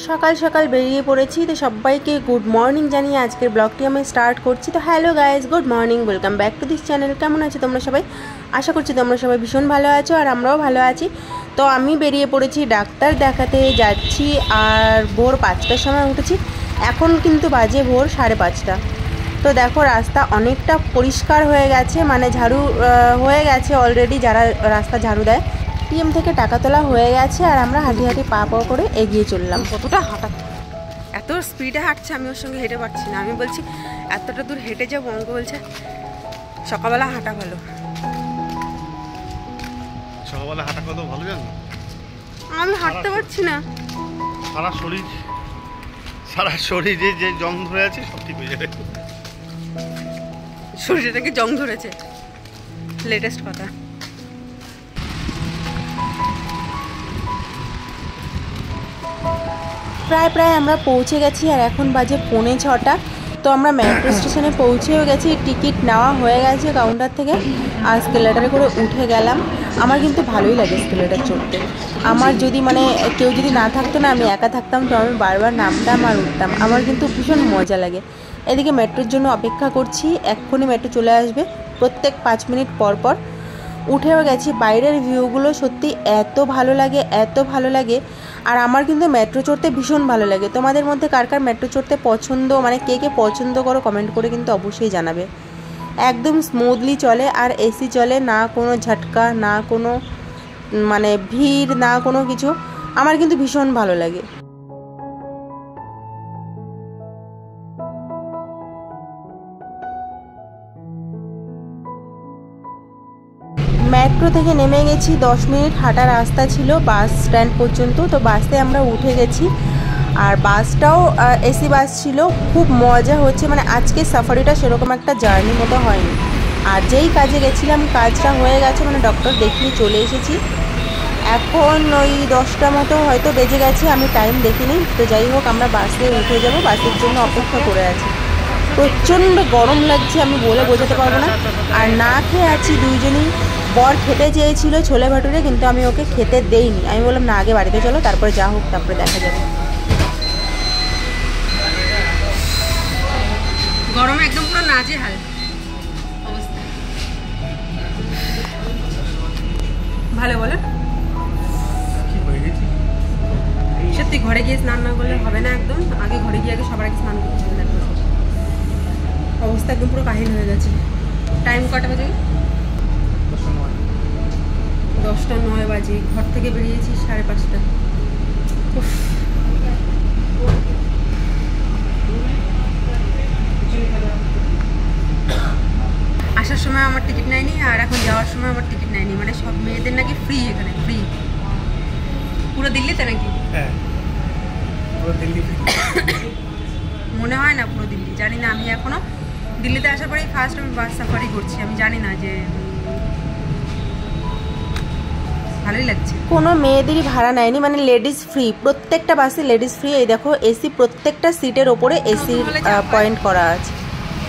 সকাল সকাল বেরিয়ে পড়েছি। তো সবাইকে গুড মর্নিং জানিয়ে আজকের ব্লগটি আমি স্টার্ট করছি। তো hello guys, good morning, welcome back to this channel. কেমন আছো তোমরা সবাই? আশা করছি তোমরা সবাই ভীষণ ভালো আছো আর আমরাও ভালো আছি। তো আমি বেরিয়ে পড়েছি, ডাক্তার দেখাতে যাচ্ছি আর ভোর 5টার সময় উঠেছি। এখন কিন্তু বাজে ভোর 5:30। তো দেখো রাস্তা অনেকটা পরিষ্কার হয়ে গেছে, মানে ঝাড়ু হয়ে গেছে অলরেডি, যারা রাস্তা ঝাড়ু দেয়। পিএম থেকে টাকা তোলা হয়ে গেছে আর আমরা হাঁটি হাঁটি পা পা করে এগিয়ে চললাম। কতটা হাঁটা, এত স্পিডে হাঁটছে, আমি ওর সঙ্গে হেঁটে পারছি না। আমি বলছি এতটা দূর হেঁটে যাবো, অঙ্ক বলছে সকালবেলা হাঁটা ভালো। সকালবেলা হাঁটা কত ভালো জানো? আমি হাঁটতে পারছি না, সারা শরীরে যে জং ধরে আছে সব ঠিক হয়ে যাবে। শরীরে থেকে জং ধরেছে, লেটেস্ট কথা। প্রায় আমরা পৌঁছে গেছি আর এখন বাজে 5:45। তো আমরা মেট্রো স্টেশনে পৌঁছেও গেছি, টিকিট নেওয়া হয়ে গেছে কাউন্টার থেকে আর স্কেলেটারে করে উঠে গেলাম। আমার কিন্তু ভালোই লাগে স্কেলেটার চড়তে। আমার যদি কেউ যদি না থাকতো না, আমি একা থাকতাম, তো আমি বারবার নামতাম আর উঠতাম। আমার কিন্তু ভীষণ মজা লাগে। এদিকে মেট্রোর জন্য অপেক্ষা করছি, এক্ষুনি মেট্রো চলে আসবে প্রত্যেক 5 মিনিট পর পর। উঠেও গেছি। বাইরের ভিউগুলো সত্যি এত ভালো লাগে। আর আমার কিন্তু মেট্রো চড়তে ভীষণ ভালো লাগে। তোমাদের মধ্যে কার কার মেট্রো চড়তে পছন্দ, কে পছন্দ করো কমেন্ট করে কিন্তু অবশ্যই জানাবে। একদম স্মুথলি চলে আর এসি চলে না, কোনো ঝটকা না, কোনো ভিড় না, কোনো কিছু। আমার কিন্তু ভীষণ ভালো লাগে। মেট্রো থেকে নেমে গেছি, 10 মিনিট হাঁটা রাস্তা ছিল বাস স্ট্যান্ড পর্যন্ত। তো বাসে আমরা উঠে গেছি আর বাসটাও এসি বাস ছিল। খুব মজা হচ্ছে, আজকে সাফারিটা সেরকম একটা জার্নি মতো হয়নি। আর যেই কাজে গেছিলাম কাজটা হয়ে গেছে, ডক্টর দেখিয়ে চলে এসেছি। এখন ওই 10টা মতো হয়তো বেজে গেছে, আমি টাইম দেখিনি। তো যাই হোক, আমরা বাসে উঠে যাব, বাসের জন্য অপেক্ষা করে আছি। প্রচণ্ড গরম লাগছে, আমি বলে বোঝাতে পারবো না। আর না খেয়ে আছি দুইজনই। বর খেতে চেয়েছিল ছোলে ভাটুরে, কিন্তু আমি ওকে খেতে দেইনি। আমি বললাম না, আগে বাড়িতে চলো, তারপরে যা হোক তারপরে দেখা যাবে। গরমে একদম পুরো নাজেহাল অবস্থা। ভালো বলো, সত্যি ঘরে গিয়ে স্নান না করলে হবে না একদম। আগে ঘরে গিয়ে সবার আগে স্নান করতে হবে। অবস্থা একদম পুরো কাহিল হয়ে গেছে। টাইম কটা বাজে? 10:09 বাজে। ঘর থেকে বেরিয়েছি 5:30। আসার সময় আমার টিকিট নেয়নি আর এখন যাওয়ার সময় আমার টিকিট নেয়নি। সব মেয়েদের নাকি ফ্রি, এখানে ফ্রি পুরো দিল্লিতে নাকি? হ্যাঁ, পুরো দিল্লি মনে হয় না পুরো দিল্লি, জানি না। আমি এখনো দিল্লিতে আসার পরেই ফার্স্ট আমি বাস সাফারি করছি। আমি জানি না যে ভালোই লাগছে। কোনো মেয়েদেরই ভাড়া নেয়নি, লেডিস ফ্রি, প্রত্যেকটা বাসে লেডিস ফ্রি। এই দেখো এসি, প্রত্যেকটা সিটের ওপরে এসির পয়েন্ট করা আছে।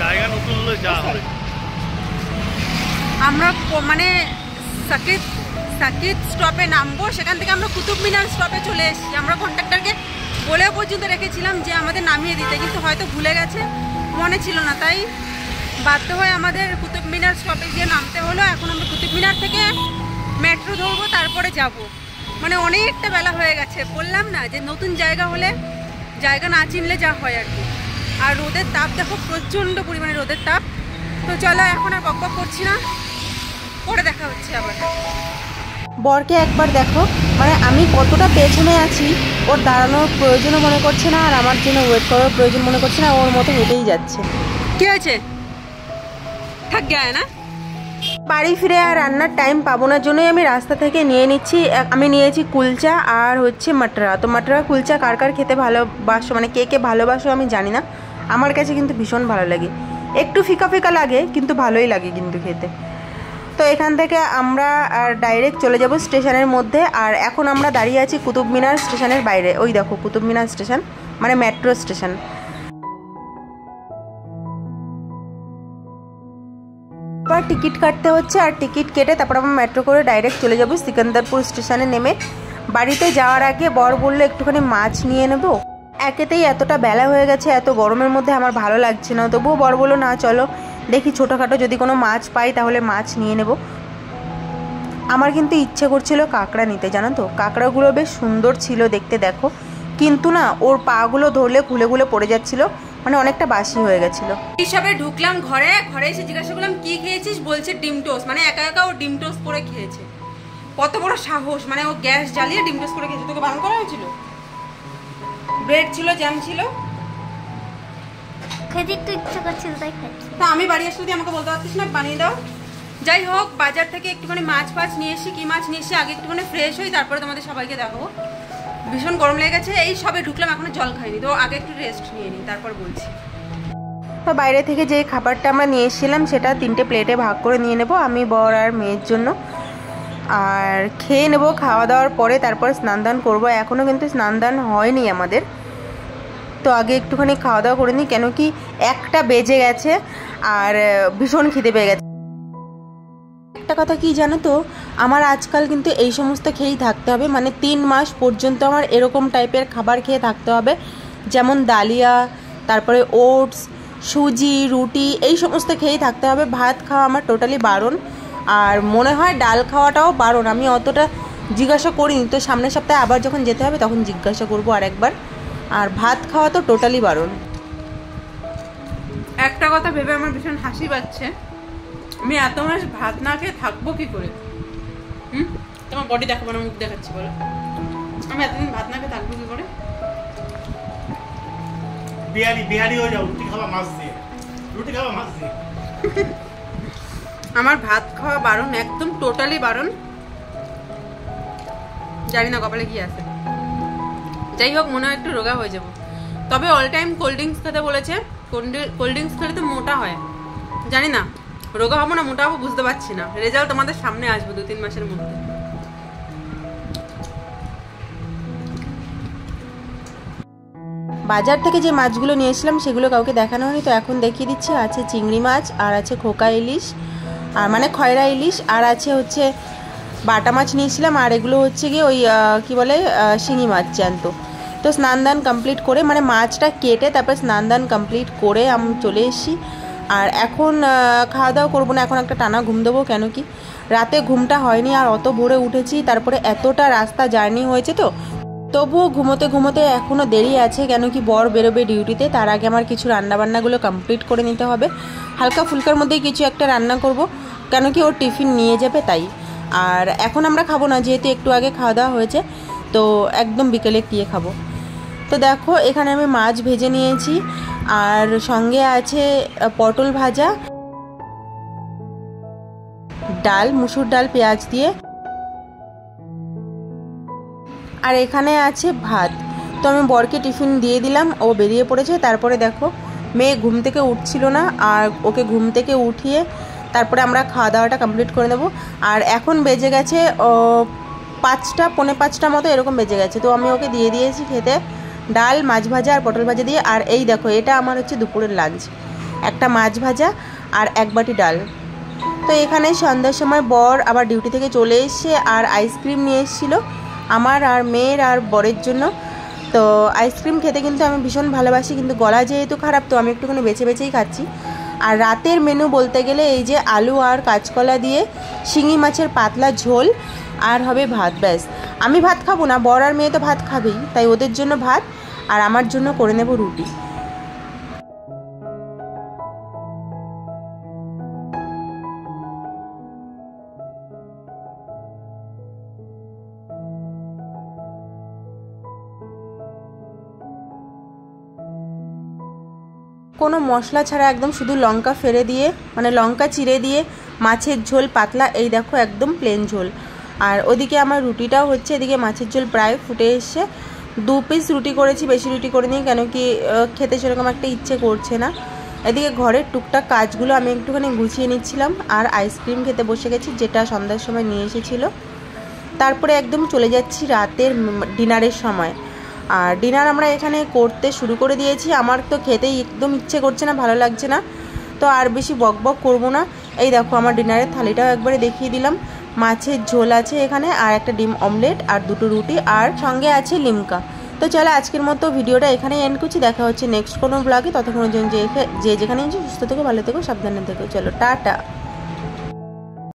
জায়গা নতুন হলে যা হয়। আমরা সাকিব স্টপে নামবো, সেখান থেকে আমরা কুতুব মিনার স্টপে চলে এসেছি। আমরা কন্ট্রাক্টরকে বলেও পর্যন্ত রেখেছিলাম যে আমাদের নামিয়ে দিতে, কিন্তু হয়তো ভুলে গেছে, মনে ছিল না, তাই বাধ্য হয়ে আমাদের কুতুব মিনার স্টপে গিয়ে নামতে হলো। এখন আমরা কুতুব মিনার থেকে মেট্রো ধরবো, তারপরে যাব। অনেকটা বেলা হয়ে গেছে। বললাম না যে নতুন জায়গা হলে জায়গা না চিনলে যা হয় আর কি। আর রোদের তাপ দেখো, প্রচণ্ড পরিমাণে রোদের তাপ। তো চলো, এখন আর বকবক করছি না, পরে দেখা হচ্ছে আবার। বরকে একবার দেখো, আমি কতটা পেছনে আছি, ওর দাঁড়ানোর প্রয়োজনও মনে করছে না আর আমার জন্য ওয়েট করার প্রয়োজন মনে করছে না, ওর মতো হেঁটেই যাচ্ছে। কি হয়েছে? থাক গায়ে না। বাড়ি ফিরে আর রান্নার টাইম পাবো না, জন্যই আমি রাস্তা থেকে আমি নিয়েছি কুলচা আর হচ্ছে মটরা। তো মটরা কুলচা কার কার খেতে ভালোবাসো, কে ভালোবাসো আমি জানি না, আমার কাছে কিন্তু ভীষণ ভালো লাগে। একটু ফিকা ফিকা লাগে কিন্তু ভালোই লাগে কিন্তু খেতে। তো এখান থেকে আমরা ডাইরেক্ট চলে যাব স্টেশনের মধ্যে। আর এখন আমরা দাঁড়িয়ে আছি কুতুব মিনার স্টেশনের বাইরে। ওই দেখো Qutub Minar station, metro station. এবার টিকিট কাটতে হচ্ছে আর টিকিট কেটে তারপর আমরা মেট্রো করে ডাইরেক্ট চলে যাব সিকান্দারপুর স্টেশনে নেমে বাড়িতে যাওয়ার আগে বর বললো একটুখানি মাছ নিয়ে নেবো। একেতেই এতটা বেলা হয়ে গেছে, এত গরমের মধ্যে আমার ভালো লাগছে না, তবুও বর বললো না চলো দেখি ছোটোখাটো যদি কোনো মাছ পাই তাহলে মাছ নিয়ে নেব। আমার কিন্তু ইচ্ছে করছিল কাঁকড়া নিতে, জানো তো, কাঁকড়াগুলো বেশ সুন্দর ছিল দেখতে, দেখো, কিন্তু না ওর পাগুলো ধরলে খুলে খুলে পড়ে যাচ্ছিল, মানে অনেকটা বাসি হয়ে গেছিলো। এইসবে ঢুকলাম ঘরে এসে জিজ্ঞাসা করলাম কি খেয়েছিস, বলছে ডিম টোস্ট, মানে একা একা ও ডিম টোস্ট করে খেয়েছে। কত বড় সাহস, মানে ও গ্যাস জ্বালিয়ে ডিম টোস্ট করে খেয়েছে। তোকে বারণ করা হয়েছিল? ব্রেড ছিল, জ্যাম ছিল, খেতে একটু ইচ্ছা করছিল তাই খাচ্ছি। তা আমি বাড়ি আসতে আমাকে বলতে পারতিস না বানিয়ে দাও। যাই হোক, বাজার থেকে একটুখানি মাছ নিয়ে এসি। কি মাছ নিয়ে এসি আগে একটুখানি ফ্রেশ হই, তারপরে তোমাদের সবাইকে দেখাবো। ভীষণ গরম লেগে গেছে, এই সবে ঢুকলাম, এখনো জল খাইনি, তো আগে একটু রেস্ট নিয়ে নিই তারপর বলছি। তো বাইরে থেকে যে খাবারটা আমরা নিয়ে এসেছিলাম সেটা 3টে প্লেটে ভাগ করে নিয়ে নেব, আমি, বর আর মেয়ের জন্য। আর খেয়ে নেব, খাওয়া দাওয়ার পরে তারপর স্নান দান করবো। এখনও কিন্তু স্নান দান হয়নি আমাদের, তো আগে একটুখানি খাওয়া দাওয়া করে নিই, কেন কি 1টা বেজে গেছে আর ভীষণ খিদে পেয়ে গেছে। একটা কথা কি জানো তো, আমার আজকাল কিন্তু এই সমস্ত খেয়েই থাকতে হবে, মানে 3 মাস পর্যন্ত আমার এরকম টাইপের খাবার খেয়ে থাকতে হবে, যেমন ডালিয়া, তারপরে ওটস, সুজি, রুটি, এই সমস্ত খেয়েই থাকতে হবে। ভাত খাওয়া আমার টোটালি বারণ, আর মনে হয় ডাল খাওয়াটাও বারণ। আমি অতটা জিজ্ঞাসা করিনি, তো সামনের সপ্তাহে আবার যখন যেতে হবে তখন জিজ্ঞাসা করবো আরেকবার। আর ভাত খাওয়া তো টোটালি বারণ। একটা কথা ভেবে আমার ভীষণ হাসি পাচ্ছে, আমি এত মাস ভাত না খেয়ে থাকবো কি করে? তোমার বডি দেখাবো না, মুখ দেখাচ্ছি বলো, আমি এতদিন ভাত না খেয়ে থাকবো কি করে? বিহারি হয়ে যাও, রুটি খাওয়া মাছ দিয়ে, রুটি খাওয়া মাছ দিয়ে। আমার ভাত খাওয়া বারণ, একদম টোটালি বারণ। জানি না কপালে কি আছে। যাই হোক, মনে হয় একটু রোগা হয়ে যাবো। তবে অল টাইম কোল্ড ড্রিঙ্কস খেতে বলেছে, কোল্ড ড্রিঙ্কস খেলে তো মোটা হয়। জানি না রোগা হবো না মোটা হবো বুঝতে পারছি না, রেজাল্ট তোমাদের সামনে আসবে 2-3 মাসের মধ্যে। বাজার থেকে যে মাছগুলো নিয়ে এসেছিলাম সেগুলো কাউকে দেখানো হয়নি, তো এখন দেখিয়ে দিচ্ছি। আছে চিংড়ি মাছ, আর আছে খোকা ইলিশ, আর মানে খয়রা ইলিশ, আর আছে হচ্ছে বাটা মাছ নিয়েছিলাম, আর এগুলো হচ্ছে গিয়ে ওই কি বলে শিঙি মাছ জ্যান্ত। তো স্নান দান কমপ্লিট করে, মানে মাছটা কেটে তারপর স্নান দান কমপ্লিট করে আমি চলে এসেছি। আর এখন খাওয়া দাওয়া করবো না, এখন একটা টানা ঘুম দেবো, কেন কি রাতে ঘুমটা হয়নি, আর অত ভোরে উঠেছি, তারপরে এতটা রাস্তা জার্নি হয়েছে, তো তবুও ঘুমোতে ঘুমোতে এখনও দেরি আছে, কেন কি বর বেরোবে ডিউটিতে, তার আগে আমার কিছু রান্নাবান্নাগুলো কমপ্লিট করে নিতে হবে। হালকা ফুলকার মধ্যেই কিছু একটা রান্না করব, কেন কি ওর টিফিন নিয়ে যাবে তাই। আর এখন আমরা খাবো না, যেহেতু একটু আগে খাওয়া দাওয়া হয়েছে, তো একদম বিকেলে গিয়ে খাবো। তো দেখো এখানে আমি মাছ ভেজে নিয়েছি, আর সঙ্গে আছে পটল ভাজা, ডাল, মুসুর ডাল পেঁয়াজ দিয়ে, আর এখানে আছে ভাত। তো আমি বরকে টিফিন দিয়ে দিলাম, ও বেরিয়ে পড়েছে। তারপরে দেখো মেয়ে ঘুম থেকে উঠছিল না, আর ওকে ঘুম থেকে উঠিয়ে তারপরে আমরা খাওয়া দাওয়াটা কমপ্লিট করে নেব। আর এখন বেজে গেছে 5টা, পৌনে 5টা মতো এরকম বেজে গেছে। তো আমি ওকে দিয়ে দিয়েছি খেতে ডাল, মাছ ভাজা আর পটল ভাজা দিয়ে। আর এই দেখো এটা আমার হচ্ছে দুপুরের লাঞ্চ, একটা মাছ ভাজা আর 1 বাটি ডাল। তো এখানে সন্ধ্যার সময় বর আবার ডিউটি থেকে চলে এসে আর আইসক্রিম নিয়ে এসেছিলো আমার আর মেয়ের আর বরের জন্য। তো আইসক্রিম খেতে কিন্তু আমি ভীষণ ভালোবাসি, কিন্তু গলা যেহেতু খারাপ তো আমি একটুখানি বেছে বেছেই খাচ্ছি। আর রাতের মেনু বলতে গেলে এই যে আলু আর কাঁচকলা দিয়ে শিঙি মাছের পাতলা ঝোল, আর হবে ভাত, ব্যাস। আমি ভাত খাবো না, বর আর মেয়ে তো ভাত খাবেই, তাই ওদের জন্য ভাত, আর আমার জন্য করে নেব রুটি। কোনো মশলা ছাড়া একদম শুধু লঙ্কা ফেলে দিয়ে, মানে লঙ্কা চিড়ে দিয়ে মাছের ঝোল পাতলা, এই দেখো একদম প্লেন ঝোল। আর ওদিকে আমার রুটিটাও হচ্ছে, এদিকে মাছের ঝোল প্রায় ফুটে এসে 2 পিস রুটি করেছি, বেশি রুটি করে নিই, কেন কি খেতে সেরকম একটা ইচ্ছে করছে না। এদিকে ঘরের টুকটাক কাজগুলো আমি একটুখানি গুছিয়ে নিচ্ছিলাম, আর আইসক্রিম খেতে বসে গেছি, যেটা সন্ধ্যার সময় নিয়ে এসেছিলো। তারপরে একদম চলে যাচ্ছি রাতের ডিনারের সময়। আর ডিনার আমরা এখানে করতে শুরু করে দিয়েছি। আমার তো খেতেই একদম ইচ্ছে করছে না, ভালো লাগছে না, তো আর বেশি বক বক করবো না। এই দেখো আমার ডিনারের থালিটাও একবারে দেখিয়ে দিলাম। মাছের ঝোল আছে এখানে, আর একটা ডিম অমলেট, আর দুটো রুটি, আর সঙ্গে আছে লিমকা। তো চলো আজকের মতো ভিডিওটা এখানেই এন্ড করছি। দেখা হচ্ছে নেক্সট কোনো ব্লগে। ততক্ষণের জন্য যে যেখানে সুস্থ থেকো, ভালো থেকো, সাবধানে থেকো। চলো টাটা।